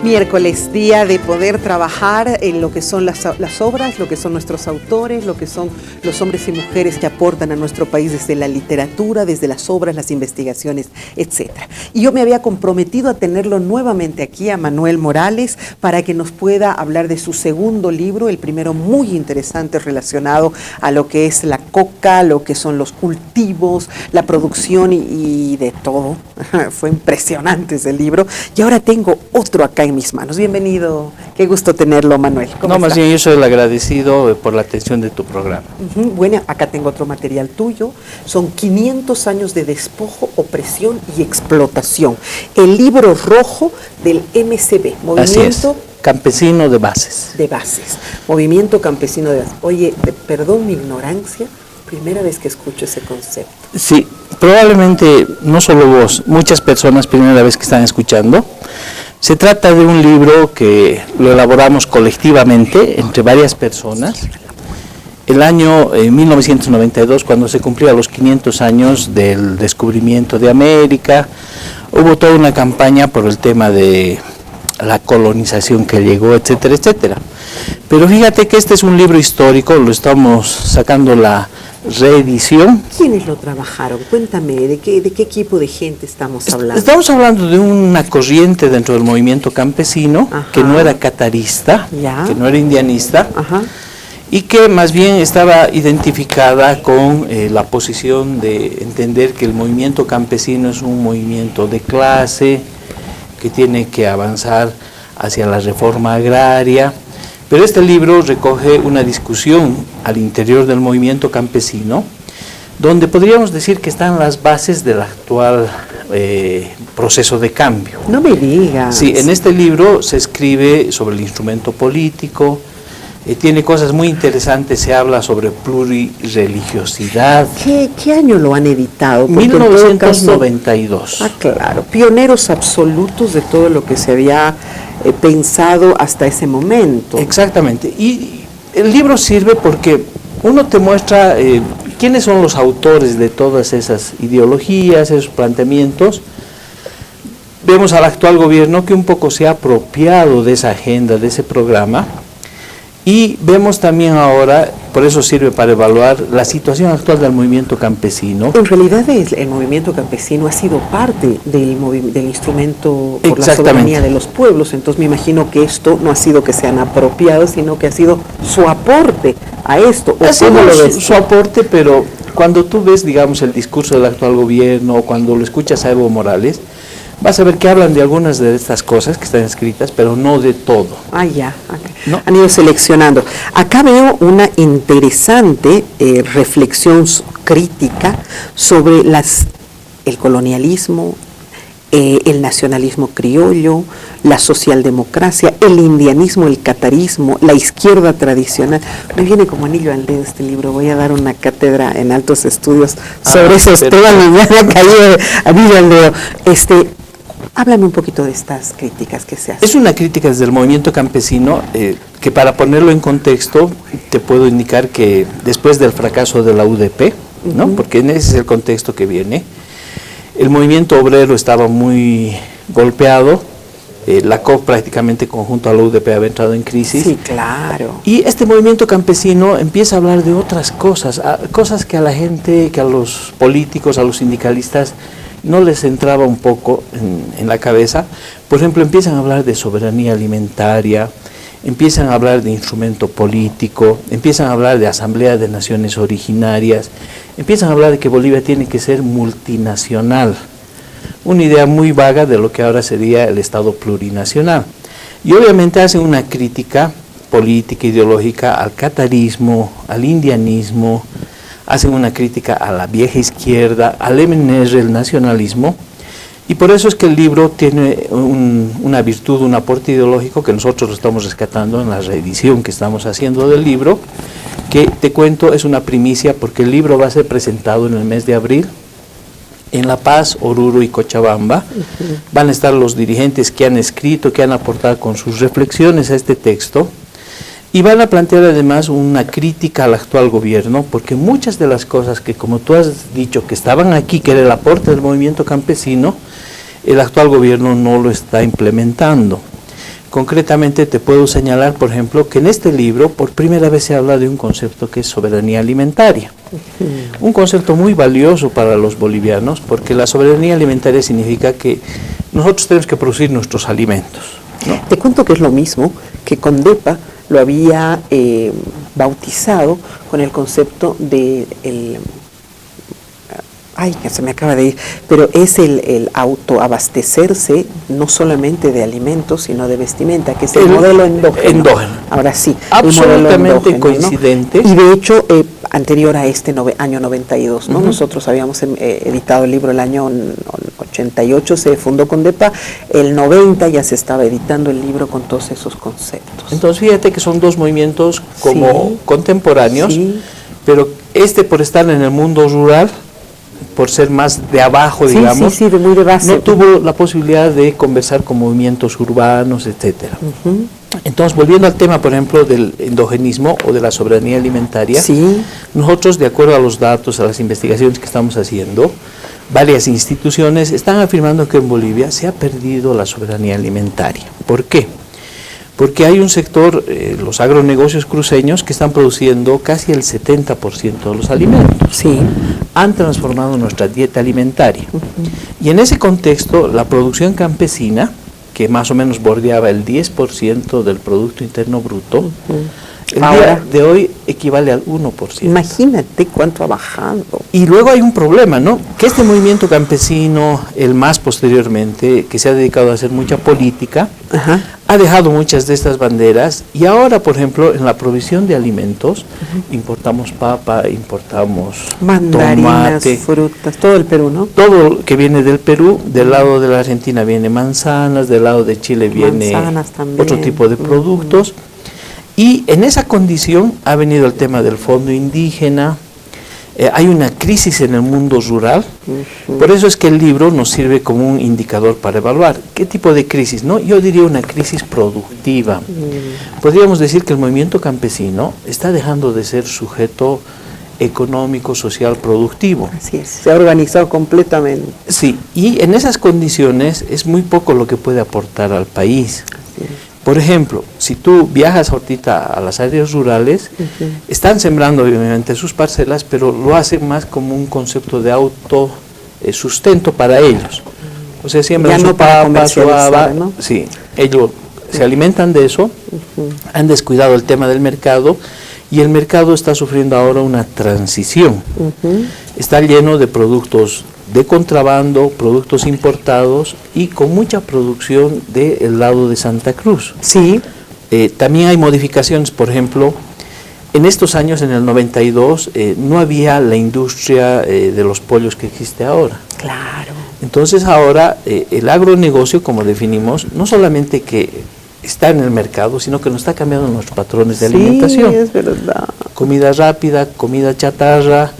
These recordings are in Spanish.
Miércoles, día de poder trabajar en lo que son las obras, lo que son nuestros autores, lo que son los hombres y mujeres que aportan a nuestro país desde la literatura, desde las obras, las investigaciones, etc. Y yo me había comprometido a tenerlo nuevamente aquí, a Manuel Morales, para que nos pueda hablar de su segundo libro, el primero muy interesante relacionado a lo que es la coca, lo que son los cultivos, la producción y de todo. Fue impresionante ese libro. Y ahora tengo otro acá en mis manos. Bienvenido, qué gusto tenerlo, Manuel. ¿Cómo está? Más bien yo soy el agradecido por la atención de tu programa. Bueno, acá tengo otro material tuyo. Son 500 años de despojo, opresión y explotación. El libro rojo del MCB, Movimiento Campesino de Bases. De Bases, Movimiento Campesino de Bases. Oye, perdón mi ignorancia, primera vez que escucho ese concepto. Sí, probablemente no solo vos, muchas personas primera vez que están escuchando. Se trata de un libro que lo elaboramos colectivamente entre varias personas. El año 1992, cuando se cumplía los 500 años del descubrimiento de América, hubo toda una campaña por el tema de la colonización que llegó, etcétera, etcétera. Pero fíjate que este es un libro histórico, lo estamos sacando la reedición. ¿Quiénes lo trabajaron? Cuéntame, ¿de qué equipo de gente estamos hablando? Estamos hablando de una corriente dentro del movimiento campesino, que no era catarista, que no era indianista, y que más bien estaba identificada con la posición de entender que el movimiento campesino es un movimiento de clase, que tiene que avanzar hacia la reforma agraria. Pero este libro recoge una discusión al interior del movimiento campesino, donde podríamos decir que están las bases del actual proceso de cambio. No me digas. Sí, en este libro se escribe sobre el instrumento político, tiene cosas muy interesantes, se habla sobre plurireligiosidad. ¿Qué año lo han editado? Porque 1992. Claro, pioneros absolutos de todo lo que se había pensado hasta ese momento. Exactamente, y el libro sirve porque uno te muestra quiénes son los autores de todas esas ideologías, esos planteamientos. Vemos al actual gobierno que un poco se ha apropiado de esa agenda, de ese programa, y vemos también ahora, por eso sirve para evaluar la situación actual del movimiento campesino. En realidad el movimiento campesino ha sido parte del instrumento por la soberanía de los pueblos, entonces me imagino que esto no ha sido que se han apropiado, sino que ha sido su aporte a esto. Ha sido su aporte, pero cuando tú ves, digamos, el discurso del actual gobierno, o cuando lo escuchas a Evo Morales, vas a ver que hablan de algunas de estas cosas que están escritas, pero no de todo. Ya. Okay. No. Han ido seleccionando. Acá veo una interesante reflexión crítica sobre el colonialismo, el nacionalismo criollo, la socialdemocracia, el indianismo, el catarismo, la izquierda tradicional. Me viene como anillo al dedo este libro. Voy a dar una cátedra en altos estudios sobre esos temas. Me ha caído anillo al dedo. Háblame un poquito de estas críticas que se hacen. Es una crítica desde el movimiento campesino, que para ponerlo en contexto, te puedo indicar que después del fracaso de la UDP, ¿no? Porque ese es el contexto que viene, el movimiento obrero estaba muy golpeado, la COP prácticamente conjunto a la UDP había entrado en crisis. Sí, claro. Y este movimiento campesino empieza a hablar de otras cosas, cosas que a la gente, que a los políticos, a los sindicalistas, no les entraba un poco en la cabeza. Por ejemplo, empiezan a hablar de soberanía alimentaria, empiezan a hablar de instrumento político, empiezan a hablar de asamblea de naciones originarias, empiezan a hablar de que Bolivia tiene que ser multinacional, una idea muy vaga de lo que ahora sería el Estado plurinacional. Y obviamente hacen una crítica política, ideológica al catarismo, al indianismo, hacen una crítica a la vieja izquierda, al MNR, el nacionalismo, y por eso es que el libro tiene una virtud, un aporte ideológico que nosotros lo estamos rescatando en la reedición que estamos haciendo del libro, que te cuento es una primicia porque el libro va a ser presentado en el mes de abril en La Paz, Oruro y Cochabamba. Van a estar los dirigentes que han escrito, que han aportado con sus reflexiones a este texto. Y van a plantear además una crítica al actual gobierno, porque muchas de las cosas que, como tú has dicho, que estaban aquí, que era el aporte del movimiento campesino, el actual gobierno no lo está implementando. Concretamente te puedo señalar, por ejemplo, que en este libro por primera vez se habla de un concepto que es soberanía alimentaria. Un concepto muy valioso para los bolivianos, porque la soberanía alimentaria significa que nosotros tenemos que producir nuestros alimentos, ¿no? Te cuento que es lo mismo que Condepa lo había bautizado con el concepto de que se me acaba de ir, pero es el autoabastecerse no solamente de alimentos, sino de vestimenta, que es el modelo endógeno. Ahora sí, absolutamente coincidente. ¿No? Y de hecho, anterior a este año 92, ¿no? Nosotros habíamos editado el libro el año 88, se fundó Condepa, el 90 ya se estaba editando el libro con todos esos conceptos. Entonces fíjate que son dos movimientos como contemporáneos, pero por estar en el mundo rural, por ser más de abajo, digamos, de muy de base, no tuvo la posibilidad de conversar con movimientos urbanos, etcétera. Entonces, volviendo al tema, por ejemplo, del endogenismo o de la soberanía alimentaria, nosotros, de acuerdo a los datos, a las investigaciones que estamos haciendo, varias instituciones están afirmando que en Bolivia se ha perdido la soberanía alimentaria. ¿Por qué? Porque hay un sector, los agronegocios cruceños, que están produciendo casi el 70% de los alimentos. Han transformado nuestra dieta alimentaria. Y en ese contexto, la producción campesina, que más o menos bordeaba el 10% del Producto Interno Bruto, el día de hoy equivale al 1%. Imagínate cuánto ha bajado. Y luego hay un problema, ¿no? Que este movimiento campesino, el más posteriormente, que se ha dedicado a hacer mucha política, ha dejado muchas de estas banderas y ahora, por ejemplo, en la provisión de alimentos, importamos papa, importamos mandarinas, tomate, frutas, todo el Perú, ¿no? Todo lo que viene del Perú, del lado de la Argentina viene manzanas, del lado de Chile viene otro tipo de productos. Y en esa condición ha venido el tema del fondo indígena, hay una crisis en el mundo rural, por eso es que el libro nos sirve como un indicador para evaluar qué tipo de crisis, ¿no? Yo diría una crisis productiva. Podríamos decir que el movimiento campesino está dejando de ser sujeto económico, social, productivo. Así es, se ha organizado completamente. Sí, y en esas condiciones es muy poco lo que puede aportar al país. Así es. Por ejemplo, si tú viajas ahorita a las áreas rurales, están sembrando obviamente sus parcelas, pero lo hacen más como un concepto de autosustento para ellos. O sea, siembran su papa, su haba, ¿no? Sí, ellos se alimentan de eso, han descuidado el tema del mercado y el mercado está sufriendo ahora una transición. Está lleno de productos de contrabando, productos importados y con mucha producción del lado de Santa Cruz. También hay modificaciones, por ejemplo, en estos años, en el 92, no había la industria de los pollos que existe ahora. Claro. Entonces ahora el agronegocio, como definimos, no solamente que está en el mercado, sino que nos está cambiando nuestros patrones de alimentación. Es verdad. Comida rápida, comida chatarra,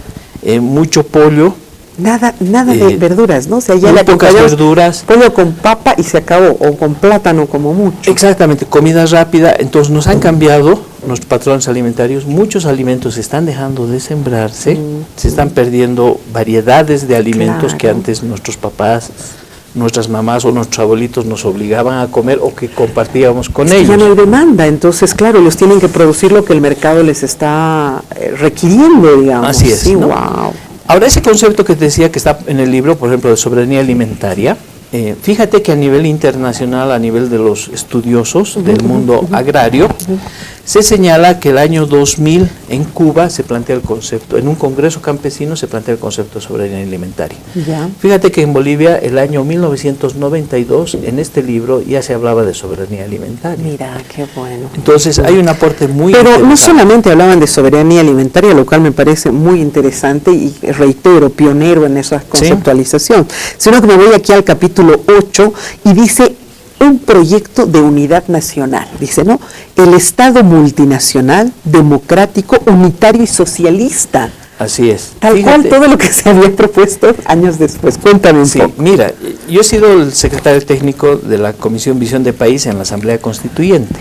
mucho pollo. Nada de verduras, ¿no? O sea, ya pocas verduras. Pollo con papa y se acabó, o con plátano como mucho. Exactamente, comida rápida. Entonces nos han cambiado nuestros patrones alimentarios. Muchos alimentos se están dejando de sembrarse, se están perdiendo variedades de alimentos que antes nuestros papás, nuestras mamás o nuestros abuelitos nos obligaban a comer o que compartíamos con ellos. Ya no hay demanda, entonces claro, ellos tienen que producir lo que el mercado les está requiriendo, digamos. Así es, ¿no? Wow. Ahora, ese concepto que te decía que está en el libro, por ejemplo, de soberanía alimentaria, fíjate que a nivel internacional, a nivel de los estudiosos del mundo agrario, se señala que el año 2000 en Cuba se plantea el concepto, en un congreso campesino se plantea el concepto de soberanía alimentaria. Fíjate que en Bolivia, el año 1992, en este libro ya se hablaba de soberanía alimentaria. Mira, qué bueno. Entonces hay un aporte muy Pero no solamente hablaban de soberanía alimentaria, lo cual me parece muy interesante y reitero, pionero en esa conceptualización, sino que me voy aquí al capítulo 8 y dice un proyecto de unidad nacional, dice, ¿no? El Estado multinacional, democrático, unitario y socialista. Así es. Tal cual todo lo que se había propuesto años después. Cuéntame un poco. Mira, yo he sido el secretario técnico de la Comisión Visión de País en la Asamblea Constituyente.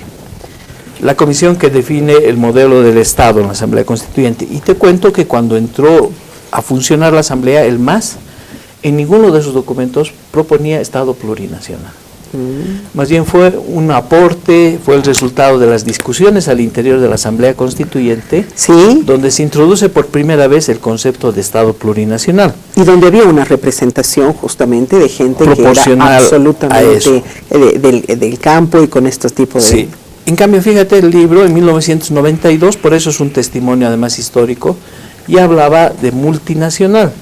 La comisión que define el modelo del Estado en la Asamblea Constituyente. Y te cuento que cuando entró a funcionar la Asamblea, el MAS, en ninguno de esos documentos proponía Estado plurinacional. Más bien fue un aporte, fue el resultado de las discusiones al interior de la Asamblea Constituyente, ¿sí?, donde se introduce por primera vez el concepto de Estado plurinacional. Y donde había una representación justamente de gente que era absolutamente del campo y con estos tipos de... Sí. En cambio, fíjate, el libro en 1992, por eso es un testimonio además histórico, ya hablaba de multinacional.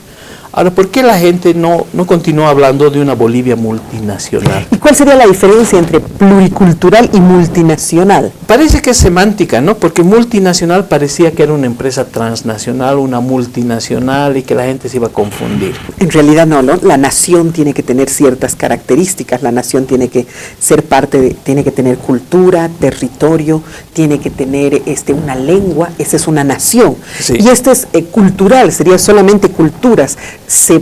Ahora, ¿por qué la gente no continúa hablando de una Bolivia multinacional? ¿Y cuál sería la diferencia entre pluricultural y multinacional? Parece que es semántica, ¿no? Porque multinacional parecía que era una empresa transnacional, una multinacional, y que la gente se iba a confundir. En realidad no, la nación tiene que tener ciertas características, la nación tiene que ser tiene que tener cultura, territorio, tiene que tener una lengua, esa es una nación. Sí. Y este es cultural, sería solamente culturas. Se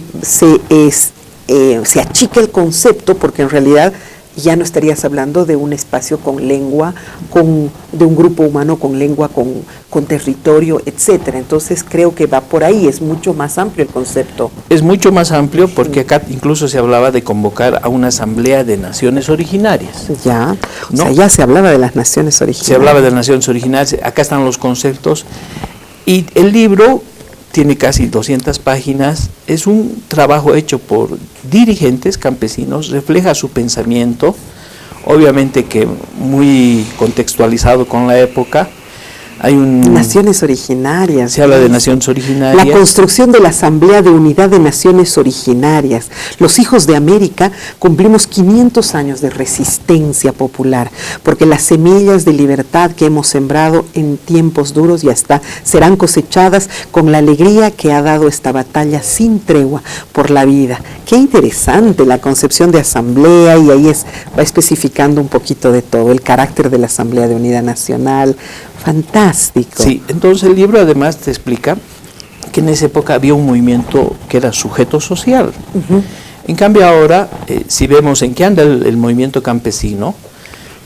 achica el concepto porque en realidad ya no estarías hablando de un espacio con lengua, de un grupo humano con lengua, con territorio, etcétera. Entonces creo que va por ahí, es mucho más amplio el concepto. Es mucho más amplio porque acá incluso se hablaba de convocar a una asamblea de naciones originarias. Ya, o ¿no? sea, ya se hablaba de las naciones originarias. Se hablaba de las naciones originarias, acá están los conceptos, y el libro tiene casi 200 páginas, es un trabajo hecho por dirigentes campesinos, refleja su pensamiento, obviamente que muy contextualizado con la época. Hay Naciones originarias. Se habla de naciones originarias. La construcción de la Asamblea de Unidad de Naciones Originarias. Los hijos de América cumplimos 500 años de resistencia popular, porque las semillas de libertad que hemos sembrado en tiempos duros ya serán cosechadas con la alegría que ha dado esta batalla sin tregua por la vida. Qué interesante la concepción de asamblea, y ahí va especificando un poquito de todo, el carácter de la Asamblea de Unidad Nacional. Fantástico. Sí, entonces el libro además te explica que en esa época había un movimiento que era sujeto social. En cambio ahora, si vemos en qué anda el movimiento campesino,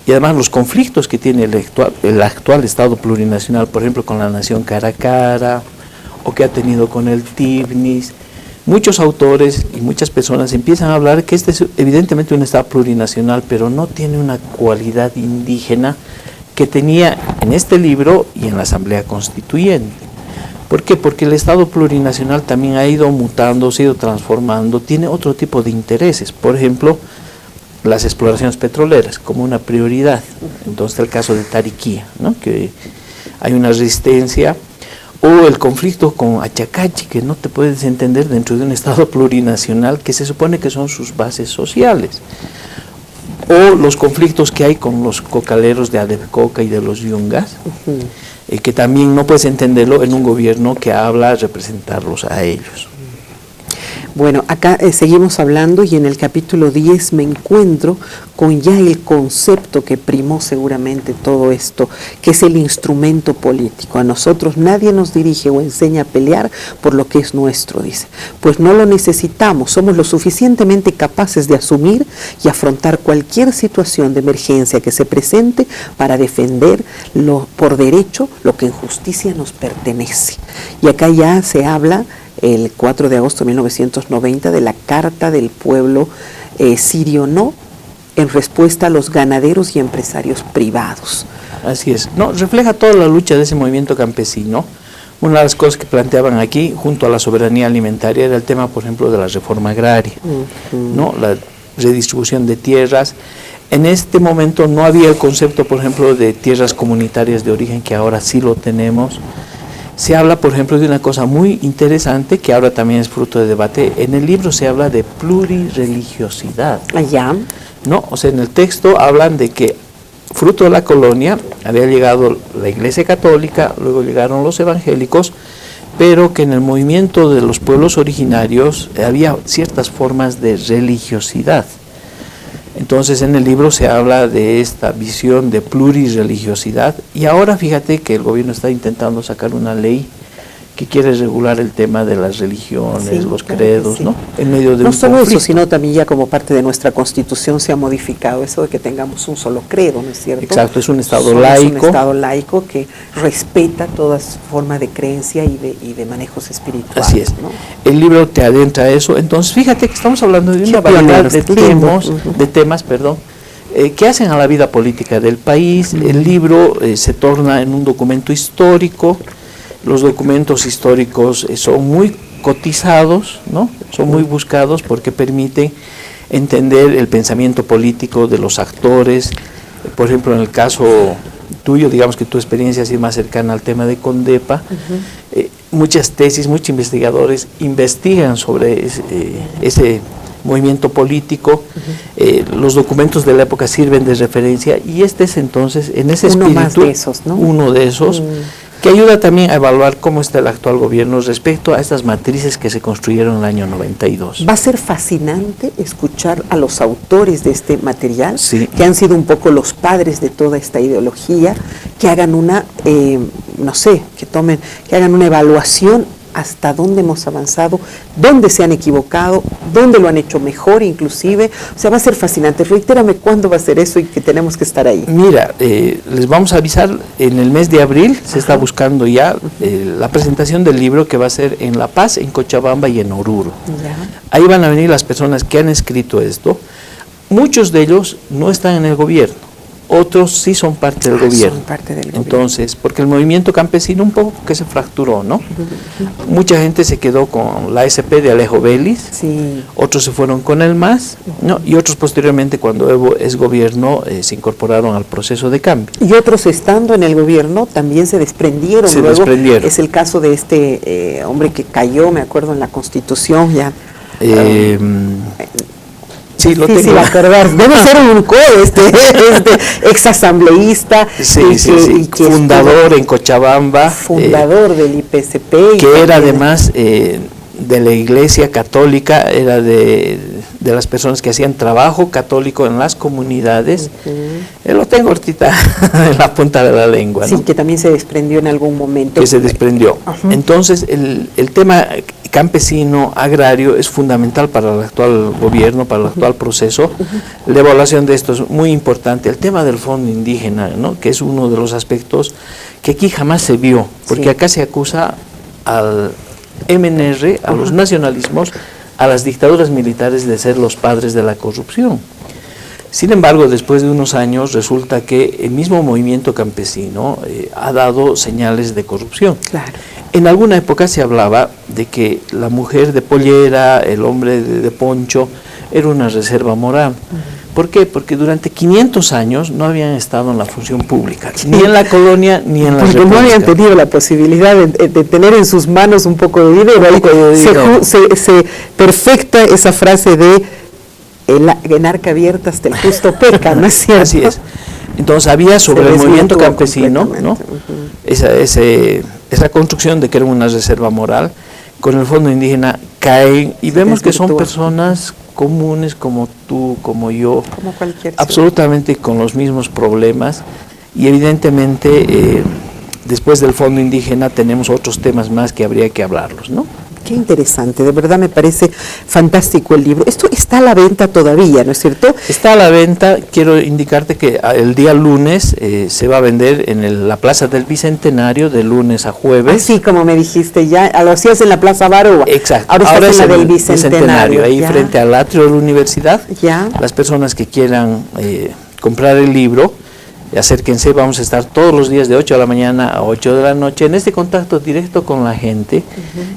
y además los conflictos que tiene el actual Estado plurinacional, por ejemplo con la Nación Caracara, o que ha tenido con el TIBNIS, muchos autores y muchas personas empiezan a hablar que este es evidentemente un Estado plurinacional, pero no tiene una cualidad indígena que tenía en este libro y en la Asamblea Constituyente. ¿Por qué? Porque el Estado plurinacional también ha ido mutando, se ha ido transformando, tiene otro tipo de intereses. Por ejemplo, las exploraciones petroleras como una prioridad. Entonces el caso de Tariquía, ¿no?, que hay una resistencia, o el conflicto con Achacachi, que no te puedes entender dentro de un Estado plurinacional que se supone que son sus bases sociales. O los conflictos que hay con los cocaleros de Adepcoca y de los Yungas, que también no puedes entenderlo en un gobierno que habla representarlos a ellos. Bueno, acá seguimos hablando, y en el capítulo 10 me encuentro con ya el concepto que primó seguramente todo esto, que es el instrumento político. A nosotros nadie nos dirige o enseña a pelear por lo que es nuestro, dice. Pues no lo necesitamos, somos lo suficientemente capaces de asumir y afrontar cualquier situación de emergencia que se presente para defender por derecho lo que en justicia nos pertenece. Y acá ya se habla el 4 de agosto de 1990 de la Carta del Pueblo Sirio No, en respuesta a los ganaderos y empresarios privados. Así es. No, refleja toda la lucha de ese movimiento campesino. Una de las cosas que planteaban aquí, junto a la soberanía alimentaria, era el tema, por ejemplo, de la reforma agraria, ¿no?, la redistribución de tierras. En este momento no había el concepto, por ejemplo, de tierras comunitarias de origen, que ahora sí lo tenemos. Se habla, por ejemplo, de una cosa muy interesante que ahora también es fruto de debate. En el libro se habla de plurireligiosidad. Allá. No, o sea, en el texto hablan de que fruto de la colonia había llegado la Iglesia Católica, luego llegaron los evangélicos, pero que en el movimiento de los pueblos originarios había ciertas formas de religiosidad. Entonces en el libro se habla de esta visión de plurireligiosidad, y ahora fíjate que el gobierno está intentando sacar una ley que quiere regular el tema de las religiones, Sí, los claro credos, que sí. ¿no? En medio de No un solo conflicto. eso, sino también ya como parte de nuestra Constitución se ha modificado eso de que tengamos un solo credo, ¿no es cierto? Exacto, es un Estado Somos laico. un Estado laico que respeta toda forma de creencia y de manejos espirituales. Así es. ¿no? El libro te adentra a eso. Entonces, fíjate que estamos hablando de Qué una variedad de pioneros, temas, que hacen a la vida política del país. El libro se torna en un documento histórico. Los documentos históricos son muy cotizados, ¿no? Son muy buscados porque permiten entender el pensamiento político de los actores. Por ejemplo, en el caso tuyo, digamos que tu experiencia es más cercana al tema de Condepa, muchas tesis, muchos investigadores investigan sobre ese movimiento político, los documentos de la época sirven de referencia y este es entonces, en ese Uno espíritu, más de esos, ¿no? uno de esos, que ayuda también a evaluar cómo está el actual gobierno respecto a estas matrices que se construyeron en el año 92. Va a ser fascinante escuchar a los autores de este material, Sí. que han sido un poco los padres de toda esta ideología, que hagan una, que hagan una evaluación hasta dónde hemos avanzado, dónde se han equivocado, dónde lo han hecho mejor inclusive. O sea, va a ser fascinante. Reitérame cuándo va a ser eso y que tenemos que estar ahí. Mira, les vamos a avisar, en el mes de abril se está buscando ya la presentación del libro que va a ser en La Paz, en Cochabamba y en Oruro. Ya. Ahí van a venir las personas que han escrito esto. Muchos de ellos no están en el gobierno, otros sí son parte del gobierno. Son parte del gobierno. Entonces, porque el movimiento campesino un poco que se fracturó, ¿no? Mucha gente se quedó con la SP de Alejo Vélez, Sí. otros se fueron con el MAS, ¿no? Y otros posteriormente, cuando Evo es gobierno, se incorporaron al proceso de cambio. Y otros estando en el gobierno también se desprendieron. Se Luego, desprendieron. es el caso de este hombre que cayó, me acuerdo, en la Constitución ya. Sí, lo Difícil tengo. acordar. Debe ser un este exasambleísta. Sí, y sí, que- sí. y que Fundador en Cochabamba. fundador del IPCP. y Que era también- además de la Iglesia Católica, era de las personas que hacían trabajo católico en las comunidades. Lo tengo ahorita en la punta de la lengua, Sí, ¿no? que también se desprendió en algún momento. Que se desprendió. Entonces, el tema campesino, agrario, es fundamental para el actual gobierno, para el actual proceso. La evaluación de esto es muy importante. El tema del fondo indígena, ¿no? Que es uno de los aspectos que aquí jamás se vio, porque Sí. acá se acusa al MNR, a los nacionalismos, a las dictaduras militares de ser los padres de la corrupción. Sin embargo, después de unos años resulta que el mismo movimiento campesino ha dado señales de corrupción. Claro. En alguna época se hablaba de que la mujer de pollera, el hombre de poncho, era una reserva moral. ¿Por qué? Porque durante 500 años no habían estado en la función pública, ni en la colonia ni en la Porque no habían república. tenido la posibilidad de tener en sus manos un poco de dinero. Ahí poco de dinero. se perfecta esa frase de en arca abierta hasta el justo peca, ¿no es cierto? Así es. Entonces había sobre Se el movimiento desvirtuó campesino, ¿no? completamente. Esa construcción de que era una reserva moral, con el fondo indígena caen y vemos que son desvirtúa. personas comunes como tú, como yo, Como cualquier absolutamente con los mismos problemas y evidentemente después del fondo indígena tenemos otros temas más que habría que hablarlos, ¿no? Qué interesante, de verdad me parece fantástico el libro. Esto está a la venta todavía, ¿no es cierto? Está a la venta. Quiero indicarte que el día lunes se va a vender en la Plaza del Bicentenario de lunes a jueves. Así como me dijiste ya, lo hacías en la Plaza Baroa. Exacto. Ahora estás es en la del el Bicentenario. ahí ya. frente al atrio de la universidad. Ya. Las personas que quieran comprar el libro, acérquense, vamos a estar todos los días de 8 de la mañana a 8 de la noche en este contacto directo con la gente,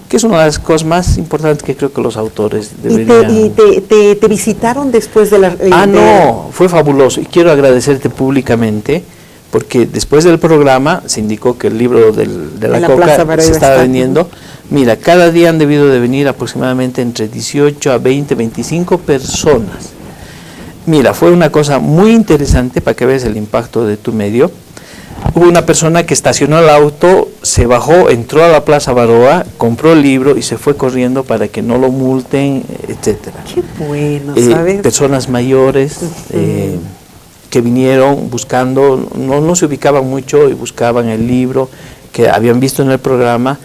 que es una de las cosas más importantes que creo que los autores deberían... ¿Te visitaron después de la... No, fue fabuloso y quiero agradecerte públicamente porque después del programa se indicó que el libro de la En la Coca Plaza Baroa se estaba está. vendiendo. Mira, cada día han debido de venir aproximadamente entre 18 a 20, 25 personas. Mira, fue una cosa muy interesante para que veas el impacto de tu medio. Hubo una persona que estacionó el auto, se bajó, entró a la Plaza Baroa, compró el libro y se fue corriendo para que no lo multen, etcétera. Qué bueno, ¿sabes? Personas mayores que vinieron buscando, no se ubicaban mucho y buscaban el libro que habían visto en el programa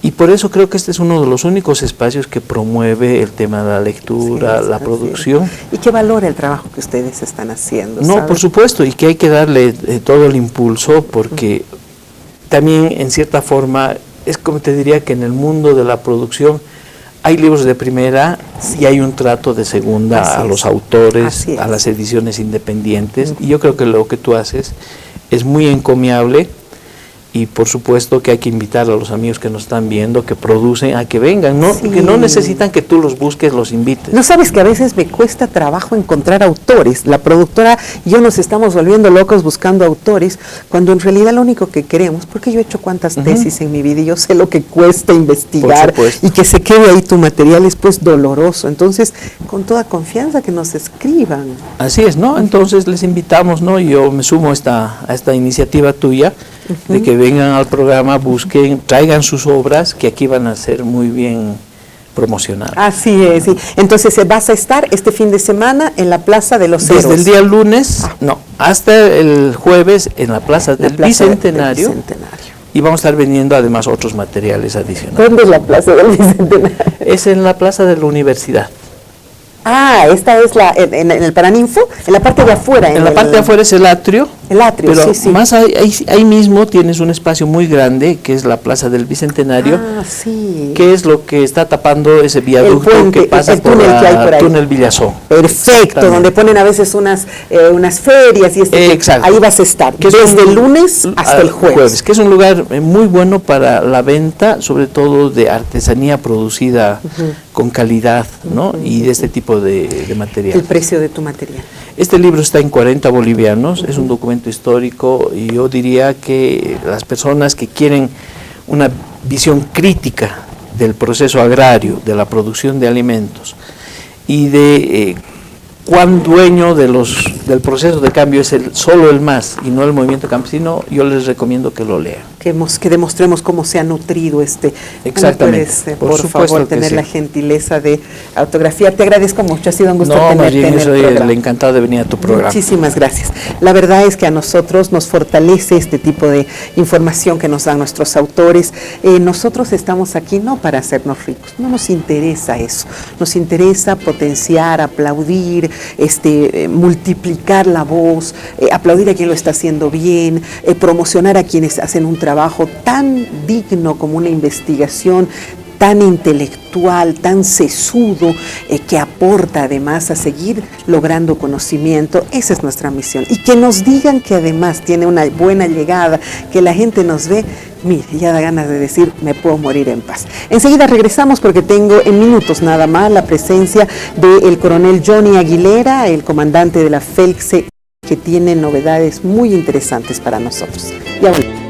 Y por eso creo que este es uno de los únicos espacios que promueve el tema de la lectura, la producción. Y que valora el trabajo que ustedes están haciendo. No, ¿sabes? por supuesto, y que hay que darle todo el impulso, porque también en cierta forma, es como te diría que en el mundo de la producción hay libros de primera y hay un trato de segunda a los autores, a las ediciones independientes, y yo creo que lo que tú haces es muy encomiable. Y por supuesto que hay que invitar a los amigos que nos están viendo, que producen, a que vengan, ¿no? Que no necesitan que tú los busques, los invites. No sabes que a veces me cuesta trabajo encontrar autores. La productora y yo nos estamos volviendo locos buscando autores, cuando en realidad lo único que queremos, porque yo he hecho cuántas tesis en mi vida y yo sé lo que cuesta investigar y que se quede ahí tu material es pues doloroso. Entonces, con toda confianza que nos escriban. Así es, ¿no? Entonces les invitamos, ¿no? Yo me sumo a esta iniciativa tuya, de que vengan al programa, busquen, traigan sus obras, que aquí van a ser muy bien promocionadas. Así es, sí. Entonces vas a estar este fin de semana en la Plaza de los Héroes. Desde el día lunes, hasta el jueves en la Plaza del Bicentenario. Y vamos a estar vendiendo además otros materiales adicionales. ¿Dónde es la Plaza del Bicentenario? Es en la Plaza de la Universidad. Ah, esta es en el Paraninfo, en la parte de afuera. En la parte de afuera es el atrio. El atrio, pero sí. Más ahí mismo tienes un espacio muy grande, que es la Plaza del Bicentenario, que es lo que está tapando ese viaducto que pasa por el túnel Villazón. Perfecto, donde ponen a veces unas ferias y exacto. Ahí vas a estar, que desde el lunes hasta el jueves. Que es un lugar muy bueno para la venta, sobre todo de artesanía producida con calidad, ¿no? Y de este tipo de material. El precio de tu material. Este libro está en 40 bolivianos, es un documento histórico, y yo diría que las personas que quieren una visión crítica del proceso agrario, de la producción de alimentos y de cuán dueño del proceso de cambio es solo el MAS y no el movimiento campesino, yo les recomiendo que lo lean. Que demostremos cómo se ha nutrido Exactamente. Por favor, tener la gentileza de autografiar. Te agradezco mucho, ha sido un gusto tenerte en el programa. Soy encantado de venir a tu programa. Muchísimas gracias. La verdad es que a nosotros nos fortalece este tipo de información que nos dan nuestros autores. Nosotros estamos aquí no para hacernos ricos, no nos interesa eso. Nos interesa potenciar, aplaudir, multiplicar la voz, aplaudir a quien lo está haciendo bien, promocionar a quienes hacen un trabajo tan digno como una investigación, tan intelectual, tan sesudo, que aporta además a seguir logrando conocimiento. Esa es nuestra misión. Y que nos digan que además tiene una buena llegada, que la gente nos ve, mire, ya da ganas de decir, me puedo morir en paz. Enseguida regresamos porque tengo en minutos nada más la presencia del coronel Johnny Aguilera, el comandante de la FELCSE, que tiene novedades muy interesantes para nosotros. Ya volvemos.